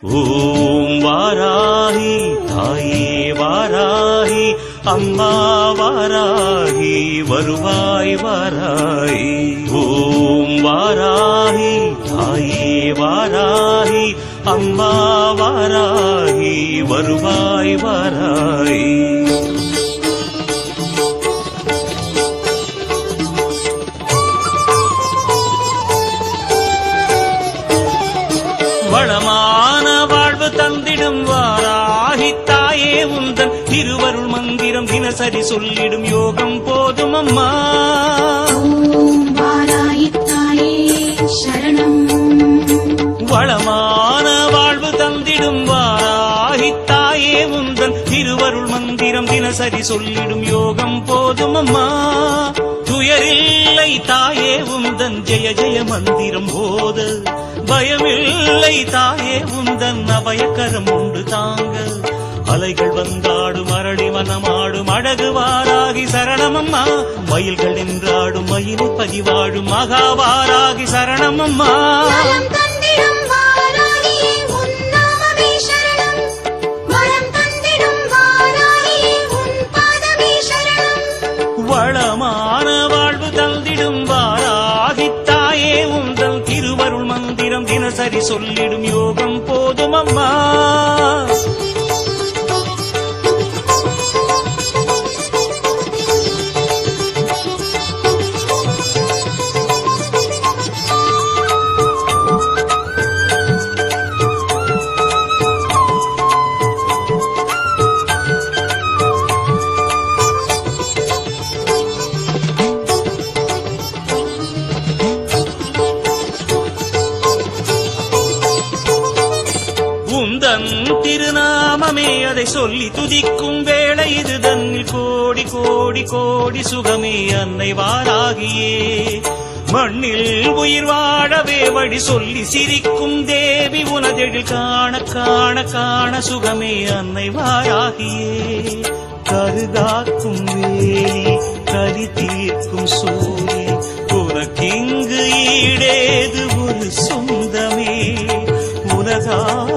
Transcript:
ஓம் வாராகி தாயே வாராகி அம்மா வாராகி வருவாய் வாராகி. ஓம் வாராகி தாயே வாராகி அம்மா வாராகி வருவாய் வாராகி. வளமான வாழ்வு தந்திடும் வாராகி தாயே உந்தன் திருவருள் மந்திரம் தினசரி சொல்லிடும் யோகம் போதும் அம்மா. ஓம் வாராகி தாயே சரணம். வளமான வாழ்வு தந்திடும் வாராகி தாயே உந்தன் திருவருள் மந்திரம் தினசரி சொல்லிடும் யோகம் போதும் அம்மா. துயரில்லை தாயே உந்தன் ஜெய ஜெய மந்திரம் போத, பயமில்லை தாயே உந்தன் அபயக்கரம் உண்டு தாங்க. அலைகள் வந்தாடும் அரளி மனமாடும் அழகு வாராகி சரணமம்மா. மயில்கள் நின்றாடும் மயிலை பதிவாடும் மகாவாராகி சரணமம்மா. வரம் தந்திடும் வாராகியே உன் நாமமே சரணம். வரம் தந்திடும் வாராகியே உன் பாதமே சரணம். வளமான வாழ்வு தந்திடும் வாராகி தாயே உந்தன் திருவருள் மந்திரம் தினசரி சொல்லிடும் யோகம் போதும் அம்மா. உந்தன் திருநாமமே அதை சொல்லி துதிக்கும் வேளை இது தன்னில் கோடி கோடி கோடி சுகமே அன்னை வாராகியே. மண்ணில் உயிர் வாழவே வழி சொல்லி சிரிக்கும் தேவி உனதெழில் காண காண காண சுகமே அன்னை வாராகியே. கருகாக்கும் வேலி கலி தீர்க்கும் சூரி உனக்கிங்கு ஈடேது ஒரு சொந்தமே. உலகாள்